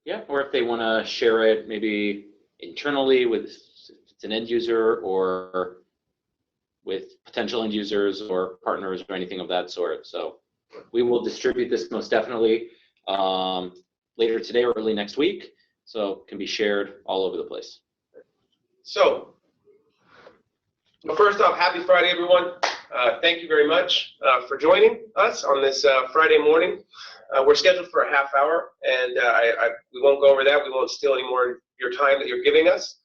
Yeah, or if they want to share it maybe internally with if it's an end user or with potential end users or partners or anything of that sort. So we will distribute this most definitely later today or early next week, so it can be shared all over the place. So, well, first off, happy Friday, everyone. Thank you very much for joining us on this Friday morning. We're scheduled for a half hour, and we won't go over that. We won't steal any more of your time that you're giving us.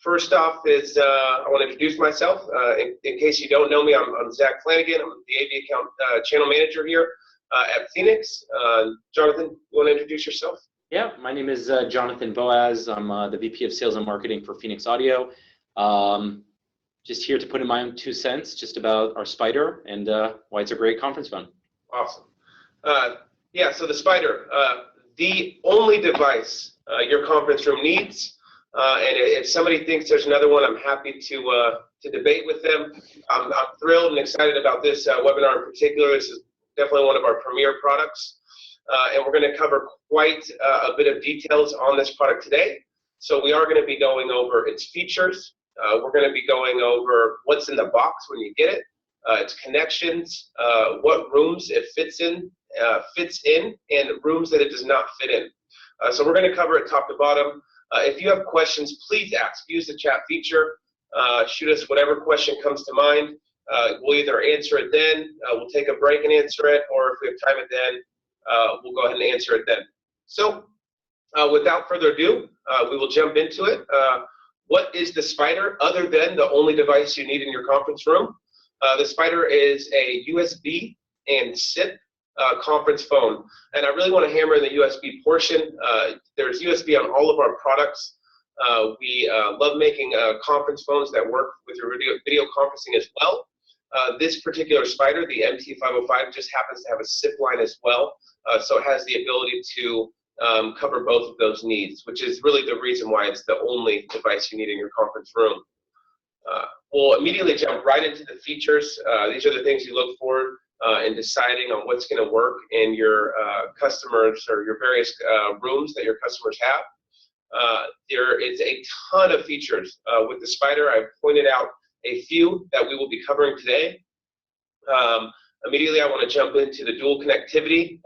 First off is I want to introduce myself. In case you don't know me, I'm Zach Flanagan. I'm the AV account channel manager here at Phoenix. Jonathan, you want to introduce yourself? Yeah, my name is Jonathan Boaz. I'm the VP of Sales and Marketing for Phoenix Audio. Just here to put in my own 2 cents just about our Spider and why it's a great conference phone. Awesome. Yeah, so the Spider, the only device your conference room needs. And if somebody thinks there's another one, I'm happy to debate with them. I'm thrilled and excited about this webinar in particular. This is definitely one of our premier products. And we're going to cover quite a bit of details on this product today. So we are going to be going over its features. We're going to be going over what's in the box when you get it, its connections, what rooms it fits in, and rooms that it does not fit in. So we're going to cover it top to bottom. If you have questions, please ask. Use the chat feature. Shoot us whatever question comes to mind. We'll either answer it then, we'll take a break and answer it, or if we have time at the end, we'll go ahead and answer it then. So without further ado, we will jump into it. What is the Spider other than the only device you need in your conference room? The Spider is a USB and SIP conference phone. And I really want to hammer in the USB portion. There's USB on all of our products. We love making conference phones that work with your video conferencing as well. This particular Spider, the MT505, just happens to have a SIP line as well. So it has the ability to cover both of those needs, which is really the reason why it's the only device you need in your conference room. We'll immediately jump right into the features. These are the things you look for in deciding on what's going to work in your customers or your various rooms that your customers have. There is a ton of features with the Spider. I've pointed out a few that we will be covering today. Immediately, I want to jump into the dual connectivity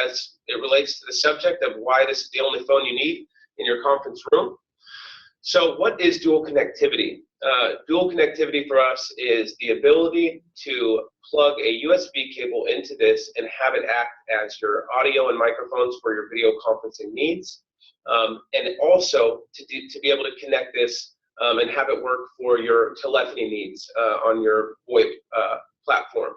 as it relates to the subject of why this is the only phone you need in your conference room. So what is dual connectivity? Dual connectivity for us is the ability to plug a USB cable into this and have it act as your audio and microphones for your video conferencing needs, and also to be able to connect this and have it work for your telephony needs on your VoIP platform.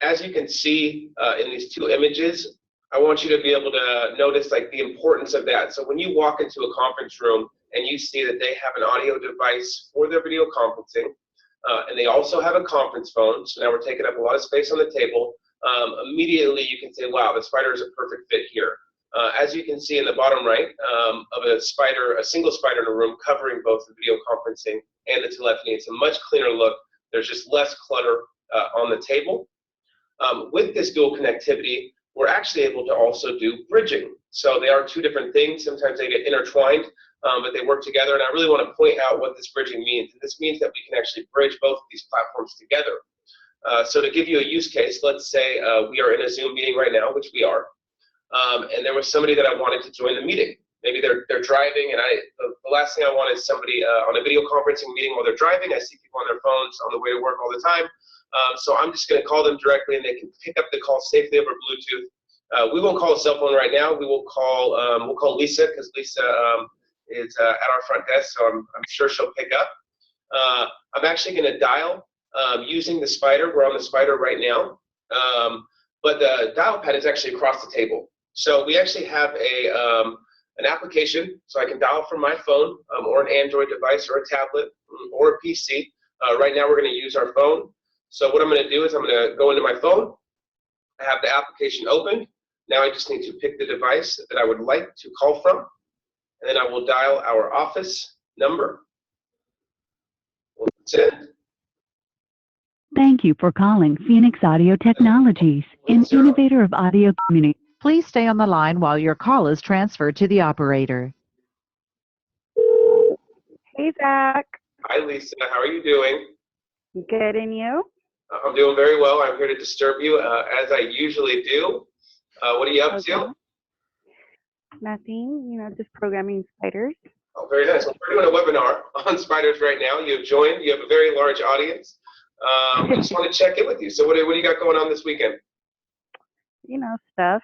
As you can see in these two images, I want you to be able to notice like the importance of that. So when you walk into a conference room and you see that they have an audio device for their video conferencing, and they also have a conference phone, so now we're taking up a lot of space on the table, immediately you can say, wow, the Spider is a perfect fit here. As you can see in the bottom right of a Spider, a single Spider in a room covering both the video conferencing and the telephony, it's a much cleaner look. There's just less clutter on the table. With this dual connectivity, we're actually able to also do bridging. So they are two different things. Sometimes they get intertwined, but they work together. And I really want to point out what this bridging means. And this means that we can actually bridge both of these platforms together. So to give you a use case, let's say we are in a Zoom meeting right now, which we are, and there was somebody that I wanted to join the meeting. Maybe they're driving, and the last thing I want is somebody on a video conferencing meeting while they're driving. I see people on their phones on the way to work all the time. So I'm just going to call them directly, and they can pick up the call safely over Bluetooth. We won't call a cell phone right now. We will call we'll call Lisa, because Lisa is at our front desk, so I'm sure she'll pick up. I'm actually going to dial using the Spider. We're on the Spider right now, but the dial pad is actually across the table. So we actually have an application, so I can dial from my phone or an Android device or a tablet or a PC. Right now we're going to use our phone. So what I'm going to do is I'm going to go into my phone. I have the application open. Now I just need to pick the device that I would like to call from, and then I will dial our office number. That's it. Thank you for calling Phoenix Audio Technologies, an innovator of audio communication. Please stay on the line while your call is transferred to the operator. Hey, Zach. Hi, Lisa. How are you doing? Good, and you? I'm doing very well. I'm here to disturb you, as I usually do. What are you up to? Nothing, just programming spiders. Oh, very nice. Well, we're doing a webinar on spiders right now. You've joined. You have a very large audience. I just want to check in with you. So what do you got going on this weekend? Stuff.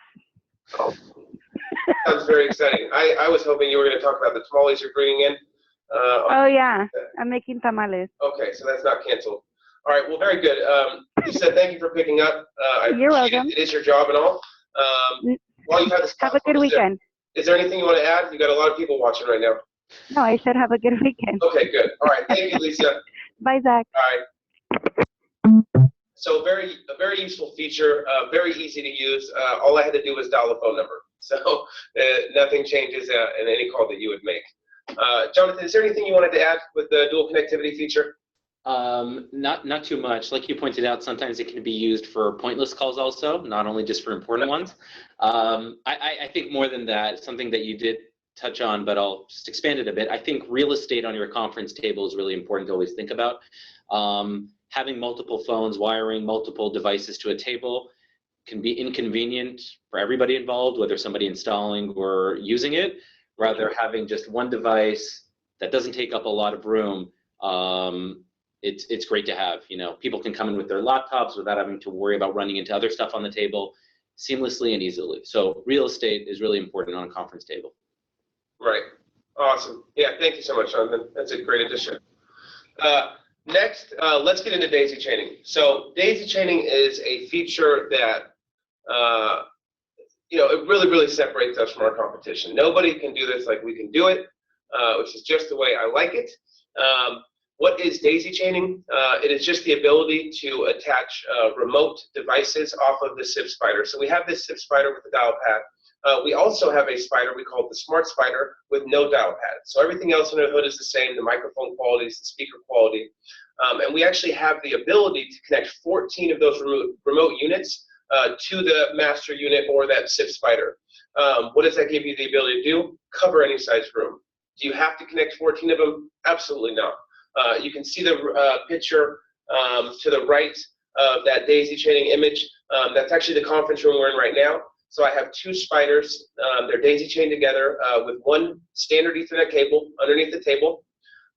Oh, sounds very exciting. I was hoping you were going to talk about the tamales you're bringing in. Oh, yeah. I'm making tamales. Okay, so that's not canceled. All right, well, very good. Lisa, thank you for picking up. You're welcome. It is your job and all. While you have this have a good weekend. Is there anything you want to add? You got a lot of people watching right now. No, I said have a good weekend. Okay, good. All right, thank you, Lisa. Bye, Zach. All right. So a very useful feature, very easy to use. All I had to do was dial a phone number. So nothing changes in any call that you would make. Jonathan, is there anything you wanted to add with the dual connectivity feature? Not too much. Like you pointed out, sometimes it can be used for pointless calls also, not only just for important ones. I think more than that, something that you did touch on, but I'll just expand it a bit. I think real estate on your conference table is really important to always think about. Having multiple phones, wiring multiple devices to a table can be inconvenient for everybody involved, whether somebody installing or using it. Rather, having just one device that doesn't take up a lot of room, it's great to have. People can come in with their laptops without having to worry about running into other stuff on the table seamlessly and easily. So real estate is really important on a conference table. Right. Awesome. Yeah, thank you so much, Jonathan. That's a great addition. Next, let's get into daisy chaining. So daisy chaining is a feature that it really separates us from our competition. Nobody can do this like we can do it, which is just the way I like it. What is daisy chaining? It is just the ability to attach remote devices off of the SIP spider. So we have this SIP spider with the dial pad. We also have a spider we call the Smart Spider with no dial pad. So everything else under the hood is the same, the microphone qualities, the speaker quality. And we actually have the ability to connect 14 of those remote units to the master unit or that SIP spider. What does that give you the ability to do? Cover any size room. Do you have to connect 14 of them? Absolutely not. You can see the picture to the right of that daisy chaining image. That's actually the conference room we're in right now. So I have two spiders. They're daisy chained together with one standard Ethernet cable underneath the table.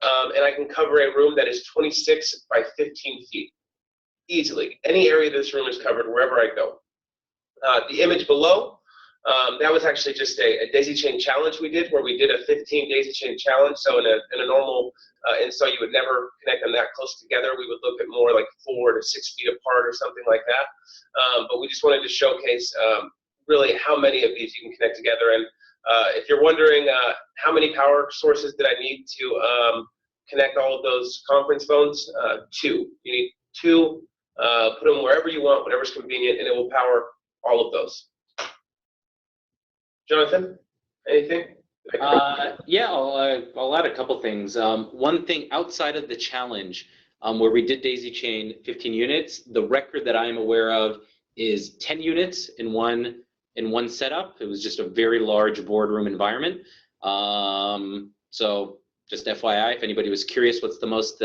And I can cover a room that is 26 by 15 feet easily. Any area of this room is covered wherever I go. The image below, that was actually just a daisy chain challenge we did, where we did a 15 daisy chain challenge. So in a normal install, you would never connect them that close together. We would look at more like 4 to 6 feet apart or something like that. But we just wanted to showcase really how many of these you can connect together. And if you're wondering how many power sources did I need to connect all of those conference phones, 2. You need 2. Put them wherever you want, whatever's convenient, and it will power all of those. Jonathan, anything? Yeah, I'll add a couple things. One thing outside of the challenge, where we did daisy chain 15 units, the record that I am aware of is 10 units in one setup. It was just a very large boardroom environment. So just FYI, if anybody was curious what's the most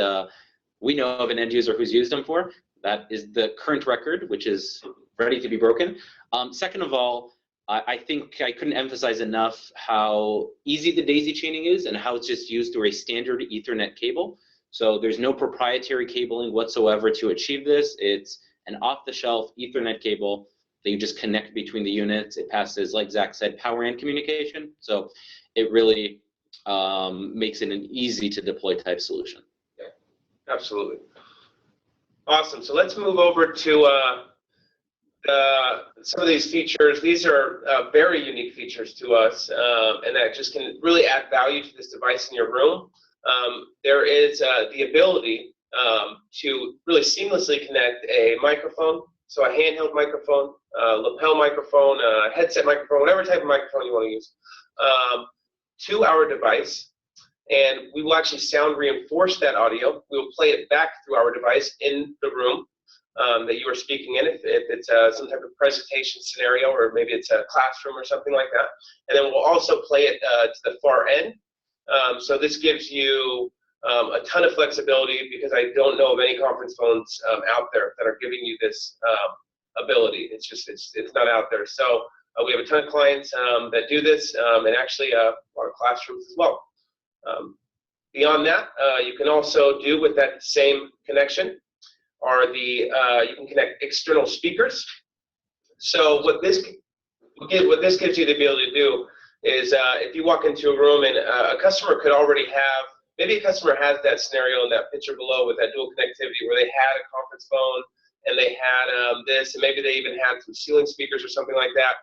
we know of an end user who's used them for, that is the current record, which is ready to be broken. Second of all, I think I couldn't emphasize enough how easy the daisy chaining is and how it's just used through a standard Ethernet cable. So there's no proprietary cabling whatsoever to achieve this. It's an off-the-shelf Ethernet cable that you just connect between the units. It passes, like Zach said, power and communication. So it really makes it an easy to deploy type solution. Yeah, absolutely. Awesome. So let's move over to some of these features. These are very unique features to us, and that just can really add value to this device in your room. There is the ability to really seamlessly connect a microphone, so a handheld microphone, lapel microphone, headset microphone, whatever type of microphone you want to use, to our device, and we will actually sound reinforce that audio. We will play it back through our device in the room. that you are speaking in, if it's some type of presentation scenario, or maybe it's a classroom or something like that. And then we'll also play it to the far end. So this gives you a ton of flexibility, because I don't know of any conference phones out there that are giving you this ability. It's just, it's not out there. So we have a ton of clients that do this, and actually a lot of classrooms as well. Beyond that, you can also do with that same connection are you can connect external speakers. So what this gives you the ability to do is, if you walk into a room and a customer could already have, maybe a customer has that scenario in that picture below with that dual connectivity where they had a conference phone and they had this, and maybe they even had some ceiling speakers or something like that.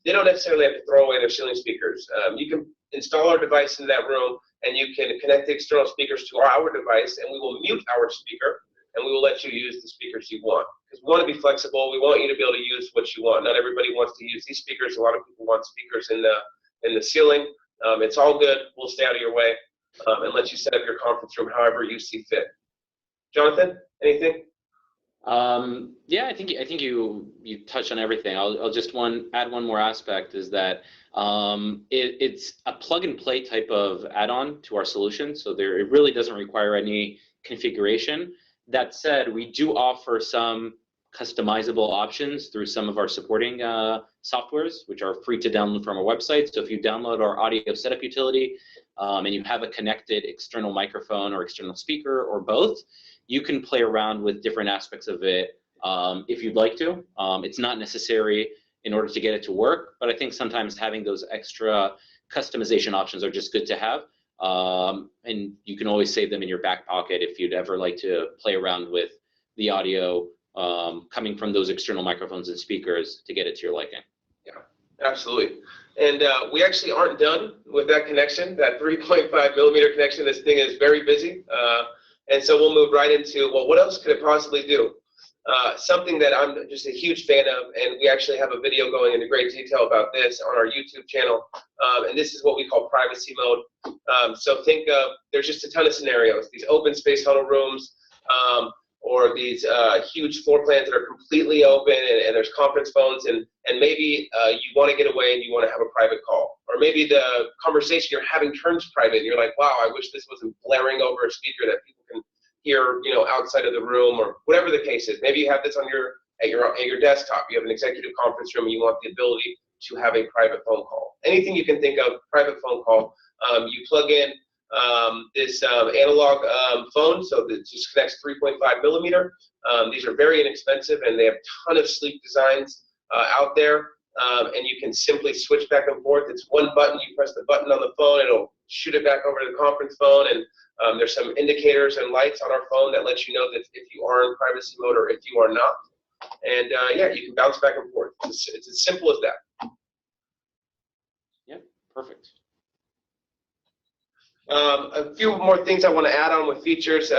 They don't necessarily have to throw away their ceiling speakers. You can install our device in that room, and you can connect the external speakers to our device, and we will mute our speaker, and we will let you use the speakers you want. Because we want to be flexible. We want you to be able to use what you want. Not everybody wants to use these speakers. A lot of people want speakers in the ceiling. It's all good. We'll stay out of your way and let you set up your conference room however you see fit. Jonathan, anything? Yeah, I think you touched on everything. I'll just add one more aspect, is that it's a plug and play type of add-on to our solution. So it really doesn't require any configuration. That said, we do offer some customizable options through some of our supporting softwares, which are free to download from our website. So if you download our audio setup utility and you have a connected external microphone or external speaker or both, you can play around with different aspects of it if you'd like to. It's not necessary in order to get it to work, but I think sometimes having those extra customization options are just good to have. And you can always save them in your back pocket if you'd ever like to play around with the audio coming from those external microphones and speakers to get it to your liking. Yeah, absolutely. And we actually aren't done with that connection, that 3.5 millimeter connection. This thing is very busy. And so we'll move right into, well, what else could it possibly do? Something that I'm just a huge fan of, and we actually have a video going into great detail about this on our YouTube channel, and this is what we call privacy mode. So think of, there's just a ton of scenarios, these open space huddle rooms, or these huge floor plans that are completely open, and there's conference phones, and maybe you want to get away and you want to have a private call. Or maybe the conversation you're having turns private, and you're like, wow, I wish this wasn't blaring over a speaker that people can hear, outside of the room, or whatever the case is. Maybe you have this on at your desktop. You have an executive conference room, and you want the ability to have a private phone call. Anything you can think of, private phone call. You plug in this analog phone, so that just connects 3.5 millimeter. These are very inexpensive, and they have a ton of sleek designs out there. And you can simply switch back and forth. It's one button. You press the button on the phone, it'll shoot it back over to the conference phone, and there's some indicators and lights on our phone that let you know that if you are in privacy mode or if you are not. And yeah, you can bounce back and forth. It's as simple as that. Yeah, perfect. A few more things I want to add on with features.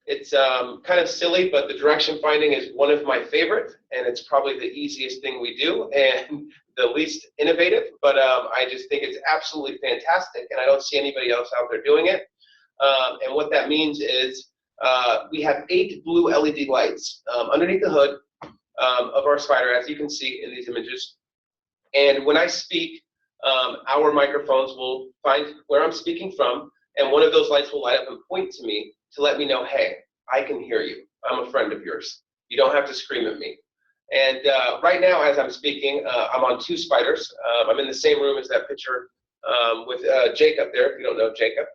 It's kind of silly, but the direction finding is one of my favorite, and it's probably the easiest thing we do and the least innovative, but I just think it's absolutely fantastic, and I don't see anybody else out there doing it. And what that means is we have 8 blue LED lights underneath the hood of our Spyder, as you can see in these images. And when I speak, our microphones will find where I'm speaking from, and one of those lights will light up and point to me to let me know, hey, I can hear you. I'm a friend of yours. You don't have to scream at me. And right now, as I'm speaking, I'm on 2 Spyders. I'm in the same room as that picture with Jacob there, if you don't know Jacob.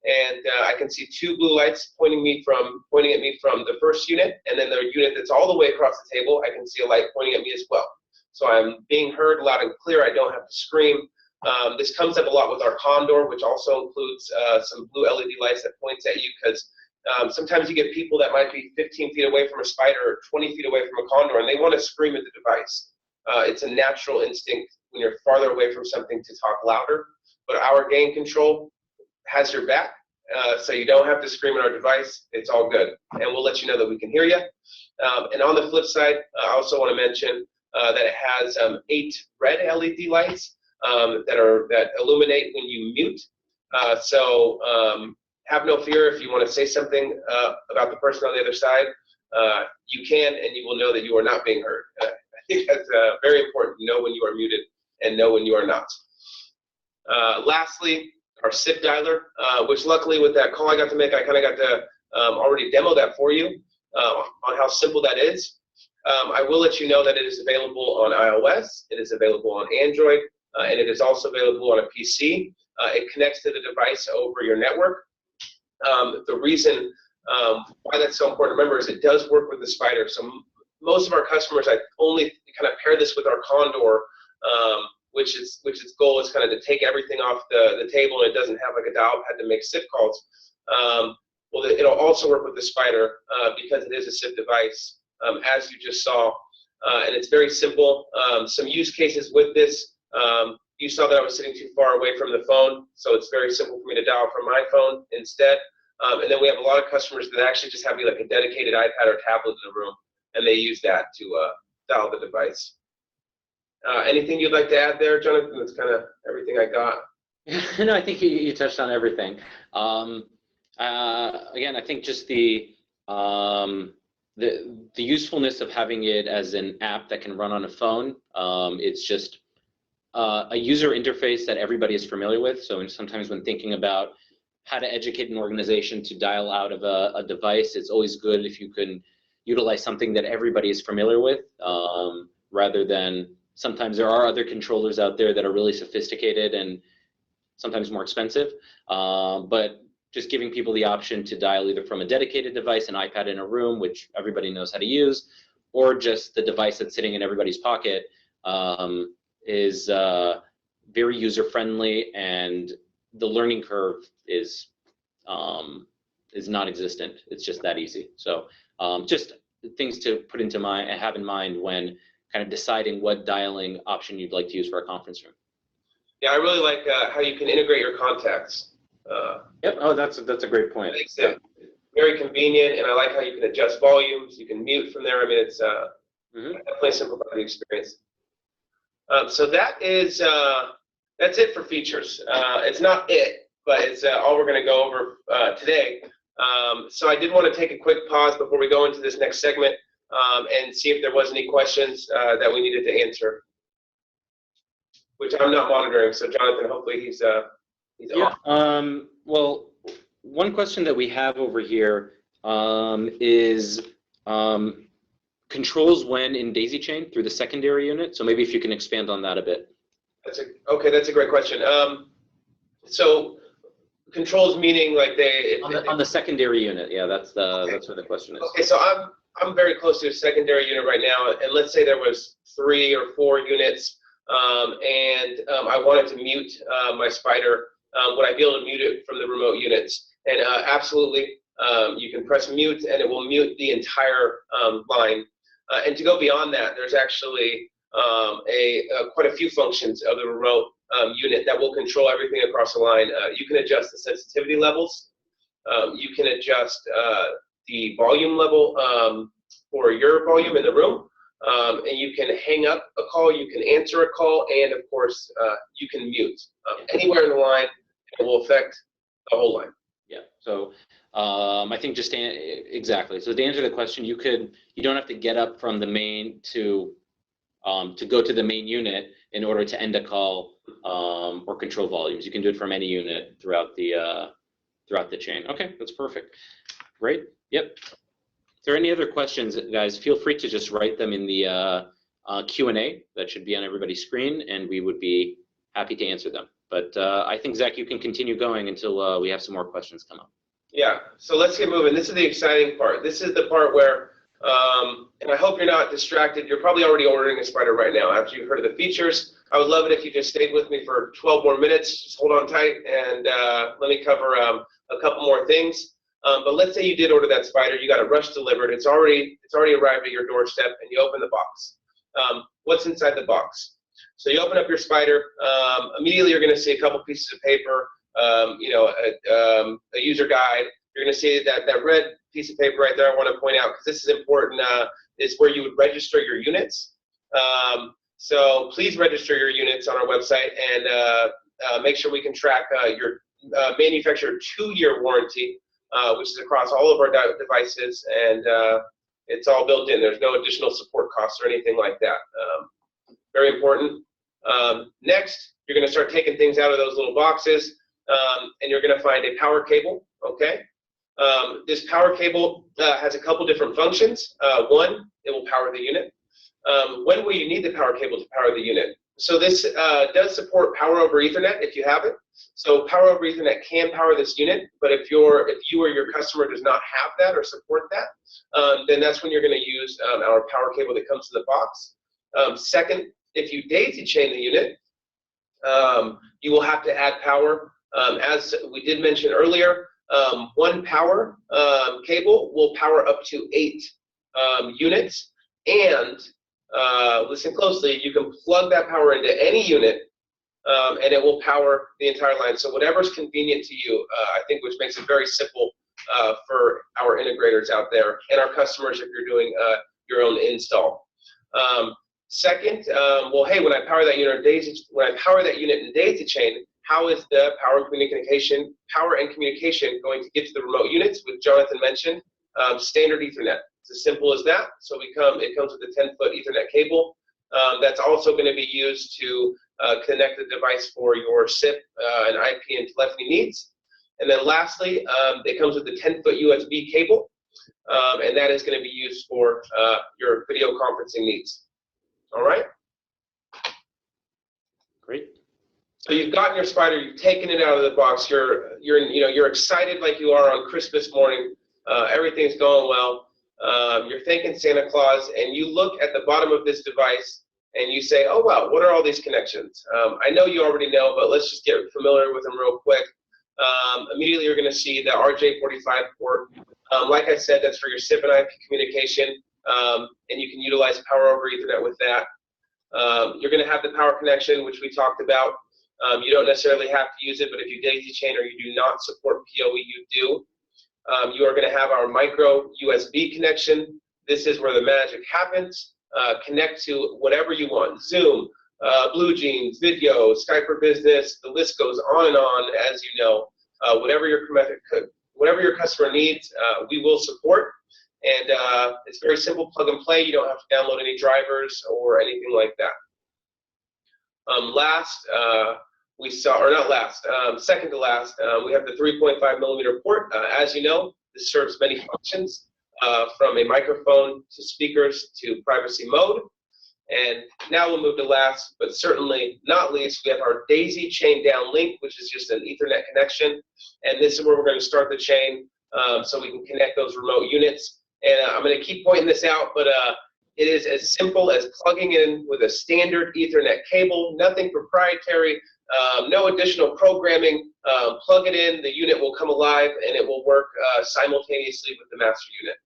And I can see 2 blue lights pointing at me from the first unit, and then the unit that's all the way across the table, I can see a light pointing at me as well. So I'm being heard loud and clear. I don't have to scream. This comes up a lot with our Condor, which also includes some blue LED lights that points at you, because sometimes you get people that might be 15 feet away from a Spyder or 20 feet away from a Condor, and they want to scream at the device. It's a natural instinct when you're farther away from something to talk louder, but our gain control has your back, so you don't have to scream at our device. It's all good, and we'll let you know that we can hear you. And on the flip side, I also want to mention that it has 8 red LED lights that illuminate when you mute. So have no fear if you want to say something about the person on the other side. you can, and you will know that you are not being heard. I think that's very important to know when you are muted and know when you are not. Lastly, our SIP dialer, which luckily with that call I got to make, I kind of got to already demo that for you on how simple that is. I will let you know that it is available on iOS, it is available on Android, and it is also available on a PC. It connects to the device over your network. The reason why that's so important to remember is it does work with the Spider. So most of our customers, I only kind of pair this with our Condor, which its goal is kind of to take everything off the table, and it doesn't have like a dial pad to make SIP calls. Well, it'll also work with the Spider because it is a SIP device, as you just saw, and it's very simple. Some use cases with this. You saw that I was sitting too far away from the phone, so it's very simple for me to dial from my phone instead. And then we have a lot of customers that actually just have like a dedicated iPad or tablet in the room, and they use that to dial the device. Anything you'd like to add there, Jonathan? That's kind of everything I got. No, I think you touched on everything. Again, I think just the usefulness of having it as an app that can run on a phone. It's just a user interface that everybody is familiar with. So sometimes when thinking about how to educate an organization to dial out of a device, it's always good if you can utilize something that everybody is familiar with, rather than sometimes there are other controllers out there that are really sophisticated and sometimes more expensive. But just giving people the option to dial either from a dedicated device, an iPad in a room, which everybody knows how to use, or just the device that's sitting in everybody's pocket, is very user-friendly, and the learning curve is non-existent. It's just that easy. So just things to put into mind and have in mind when kind of deciding what dialing option you'd like to use for a conference room. Yeah, I really like how you can integrate your contacts. Yep. Oh, that's a great point. Makes it very convenient, and I like how you can adjust volumes. You can mute from there. I mean, it's definitely simplified the experience. So that's it for features. It's not it, but it's all we're going to go over today. So I did want to take a quick pause before we go into this next segment and see if there was any questions that we needed to answer, which I'm not monitoring. So Jonathan, hopefully he's yeah. on. Well, one question that we have over here is controls when in daisy chain through the secondary unit. So maybe if you can expand on that a bit. That's a great question. So controls meaning like on the secondary unit. Yeah, that's what the question is. Okay, so I'm very close to a secondary unit right now, and let's say there was 3 or 4 units, and I wanted to mute my Spider. Would I be able to mute it from the remote units? And absolutely, you can press mute, and it will mute the entire line. And to go beyond that, there's actually quite a few functions of the remote unit that will control everything across the line. You can adjust the sensitivity levels. You can adjust the volume level for your volume in the room. And you can hang up a call, you can answer a call, and of course, you can mute. Anywhere in the line, it will affect the whole line. Yeah, so I think just exactly. So to answer the question, you don't have to get up from the main to go to the main unit in order to end a call or control volumes. You can do it from any unit throughout the chain. Okay, that's perfect. Great. Yep. If there are any other questions, guys, feel free to just write them in the Q&A that should be on everybody's screen, and we would be happy to answer them. But I think, Zach, you can continue going until we have some more questions come up. Yeah, so let's get moving. This is the exciting part. This is the part where, and I hope you're not distracted. You're probably already ordering a Spider right now after you've heard of the features. I would love it if you just stayed with me for 12 more minutes. Just hold on tight, and let me cover a couple more things. But let's say you did order that Spider, you got a rush delivered, it's already arrived at your doorstep, and you open the box. What's inside the box? So you open up your Spider, immediately you're going to see a couple pieces of paper, a user guide. You're going to see that red piece of paper right there. I want to point out, because this is important, is where you would register your units. So please register your units on our website, and make sure we can track your manufacturer 2-year warranty, which is across all of our devices, and It's all built in. There's no additional support costs or anything like that. Very important. Next, you're going to start taking things out of those little boxes, and you're going to find a power cable, okay? This power cable has a couple different functions. One, it will power the unit. When will you need the power cable to power the unit? So this does support power over Ethernet if you have it. So power over Ethernet can power this unit, but if you or your customer does not have that or support that, then that's when you're going to use our power cable that comes in the box. Second, if you daisy chain the unit, you will have to add power. As we did mention earlier, one power cable will power up to 8 units, and listen closely, you can plug that power into any unit, and it will power the entire line. So whatever's convenient to you, I think, which makes it very simple for our integrators out there and our customers if you're doing your own install. Second, well, hey, when I power that unit in daisy chain, how is the power and communication going to get to the remote units? Which Jonathan mentioned, standard Ethernet. It's as simple as that. So it comes with a 10-foot Ethernet cable. That's also going to be used to connect the device for your SIP and IP and telephony needs. And then lastly, it comes with a 10-foot USB cable, and that is going to be used for your video conferencing needs. All right? Great. So you've gotten your Spider, you've taken it out of the box. You're excited like you are on Christmas morning. Everything's going well. You're thanking Santa Claus, and you look at the bottom of this device and you say, oh wow, what are all these connections? I know you already know, but let's just get familiar with them real quick. Immediately you're going to see the RJ45 port. Like I said, that's for your SIP and IP communication, and you can utilize power over Ethernet with that. You're going to have the power connection, which we talked about. You don't necessarily have to use it, but if you daisy chain or you do not support PoE, you do. You are going to have our micro USB connection. This is where the magic happens. Connect to whatever you want. Zoom, BlueJeans, video, Skype for Business, the list goes on and on, as you know. Whatever your customer needs, we will support. And it's very simple, plug and play. You don't have to download any drivers or anything like that. Second to last, we have the 3.5 millimeter port. As you know, this serves many functions, from a microphone to speakers to privacy mode. And now we'll move to last, but certainly not least, we have our daisy chain down link, which is just an Ethernet connection. And this is where we're going to start the chain so we can connect those remote units. And I'm going to keep pointing this out, but it is as simple as plugging in with a standard Ethernet cable, nothing proprietary, no additional programming. Plug it in, the unit will come alive, and it will work simultaneously with the master unit.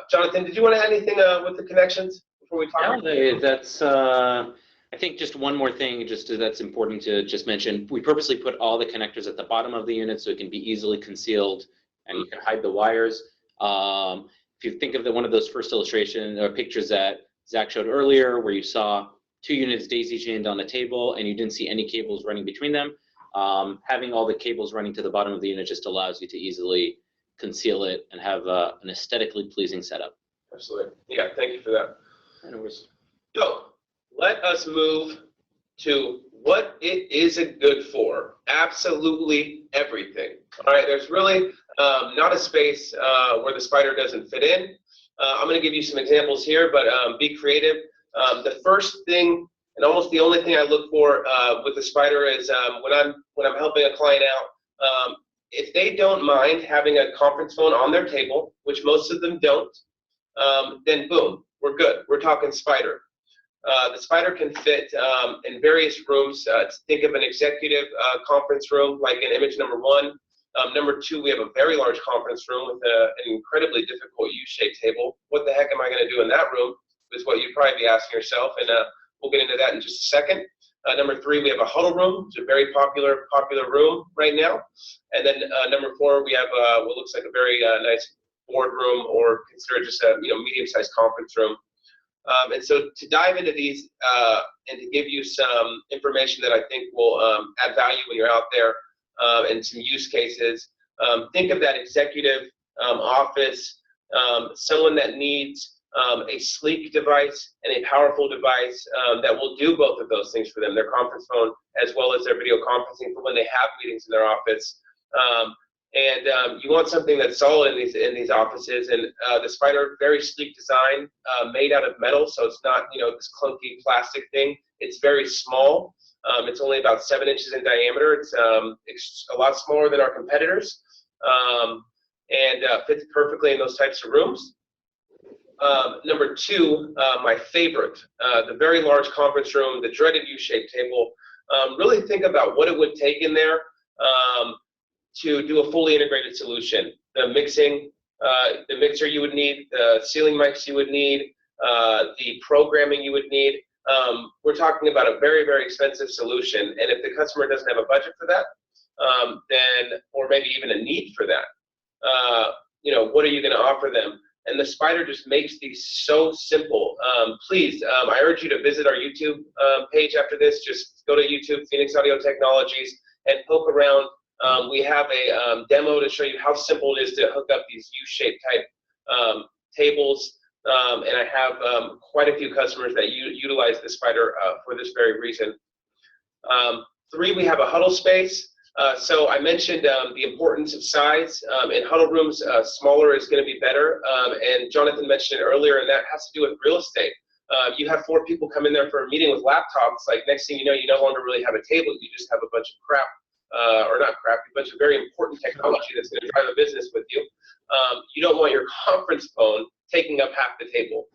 Jonathan, did you want to add anything with the connections before we talk? No, that's, I think just one more thing that's important to just mention. We purposely put all the connectors at the bottom of the unit so it can be easily concealed and you can hide the wires. If you think of one of those first illustration or pictures that Zach showed earlier, where you saw 2 units daisy chained on a table and you didn't see any cables running between them, having all the cables running to the bottom of the unit just allows you to easily conceal it and have an aesthetically pleasing setup. Absolutely. Yeah, thank you for that. Anyways. So let us move to what it isn't good for. Absolutely everything. All right, there's really not a space where the Spider doesn't fit in. I'm going to give you some examples here, but be creative. The first thing, and almost the only thing I look for with the Spider is when I'm helping a client out, if they don't mind having a conference phone on their table, which most of them don't, then boom, we're good. We're talking Spider. The Spider can fit in various rooms. Think of an executive conference room, like in image number 1. Number 2, we have a very large conference room with an incredibly difficult U-shaped table. What the heck am I going to do in that room is what you'd probably be asking yourself, and we'll get into that in just a second. Number 3, we have a huddle room. It's a very popular room right now. And then number 4, we have what looks like a very nice boardroom, or consider it just a medium-sized conference room. And so to dive into these and to give you some information that I think will add value when you're out there, and some use cases, think of that executive office someone that needs a sleek device and a powerful device that will do both of those things for them, their conference phone as well as their video conferencing for when they have meetings in their office. You want something that's solid in these offices, and the Spyder, very sleek design, made out of metal, so it's not this clunky plastic thing. It's very small. It's only about 7 inches in diameter. It's a lot smaller than our competitors, and fits perfectly in those types of rooms. Number 2, my favorite, the very large conference room, the dreaded U-shaped table. Really think about what it would take in there to do a fully integrated solution. The mixer you would need, the ceiling mics you would need, the programming you would need. We're talking about a very, very expensive solution, and if the customer doesn't have a budget for that, or maybe even a need for that, what are you going to offer them? And the Spyder just makes these so simple. Please, I urge you to visit our YouTube page after this. Just go to YouTube, Phoenix Audio Technologies, and poke around. We have a demo to show you how simple it is to hook up these U-shaped type tables. And I have quite a few customers that utilize the Spyder for this very reason. 3, we have a huddle space. So I mentioned the importance of size. In huddle rooms, smaller is going to be better. And Jonathan mentioned it earlier, and that has to do with real estate. You have 4 people come in there for a meeting with laptops. Like, next thing you know, you no longer really have a table. You just have a bunch of crap, or not crap, a bunch of very important technology that's going to drive a business with you. You don't want your conference phone taking up half the table.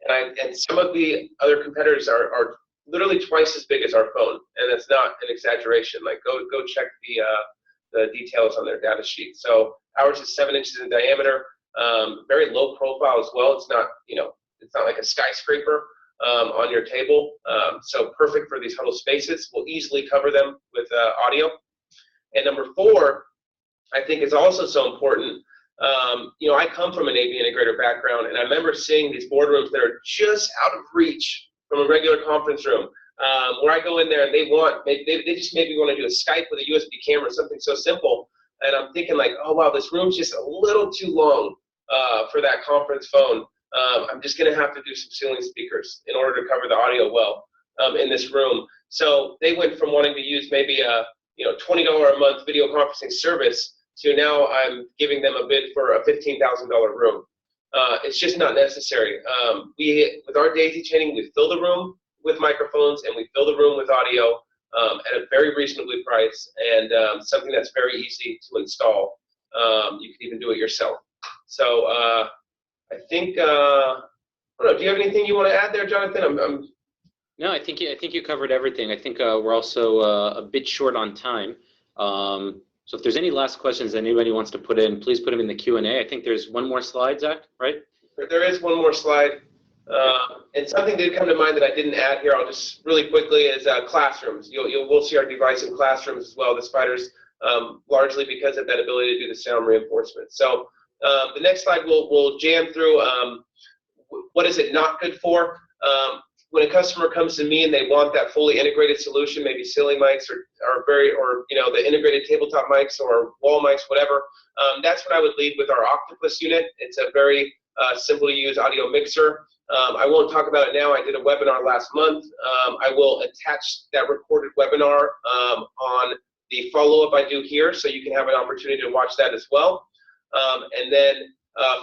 And some of the other competitors are literally twice as big as our phone, and that's not an exaggeration. Like, go check the details on their data sheet. So ours is 7 inches in diameter, very low profile as well. It's not it's not like a skyscraper on your table. So perfect for these huddle spaces. We'll easily cover them with audio. And number 4, I think is also so important. I come from an AV integrator background, and I remember seeing these boardrooms that are just out of reach from a regular conference room, where I go in there and they just maybe want to do a Skype with a USB camera, something so simple, and I'm thinking like, oh wow, this room's just a little too long for that conference phone. I'm just going to have to do some ceiling speakers in order to cover the audio well in this room. So they went from wanting to use maybe a $20 a month video conferencing service to now I'm giving them a bid for a $15,000 room. It's just not necessary. With our daisy chaining, we fill the room with microphones and we fill the room with audio at a very reasonably priced, and something that's very easy to install. You can even do it yourself. So I think, I don't know, do you have anything you want to add there, Jonathan? No, I think you covered everything. I think we're also a bit short on time. So if there's any last questions that anybody wants to put in, please put them in the Q&A. I think there's one more slide, Zach, right? There is one more slide. And something did come to mind that I didn't add here. I'll just really quickly is classrooms. We'll see our device in classrooms as well, the Spyders, largely because of that ability to do the sound reinforcement. So the next slide we'll jam through what is it not good for. When a customer comes to me and they want that fully integrated solution, maybe ceiling mics or the integrated tabletop mics or wall mics, whatever, that's what I would lead with our Octopus unit. It's a very simple to use audio mixer. I won't talk about it now. I did a webinar last month. I will attach that recorded webinar on the follow-up I do here, so you can have an opportunity to watch that as well. And then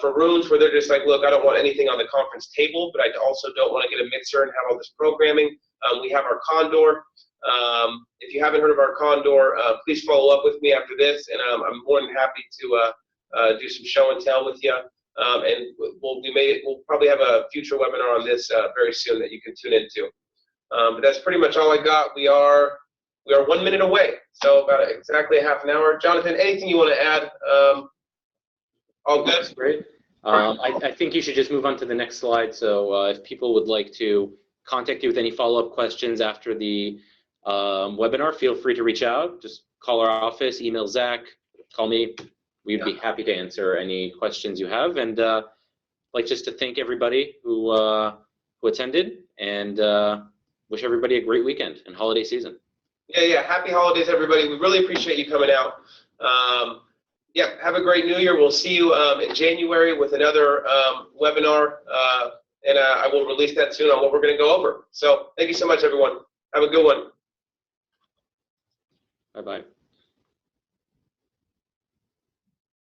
for rooms where they're just like, look, I don't want anything on the conference table, but I also don't want to get a mixer and have all this programming. We have our Condor. If you haven't heard of our Condor, please follow up with me after this, and I'm more than happy to do some show and tell with you. And we'll probably have a future webinar on this very soon that you can tune into. But that's pretty much all I got. We are 1 minute away, so about exactly a half an hour. Jonathan, anything you want to add? All good? That's great. I think you should just move on to the next slide. So if people would like to contact you with any follow-up questions after the webinar, feel free to reach out. Just call our office, email Zach, call me. We'd be happy to answer any questions you have. And I'd like just to thank everybody who attended, and wish everybody a great weekend and holiday season. Yeah. Happy holidays, everybody. We really appreciate you coming out. Yeah, have a great New Year. We'll see you in January with another webinar, and I will release that soon on what we're going to go over. So thank you so much, everyone. Have a good one. Bye-bye.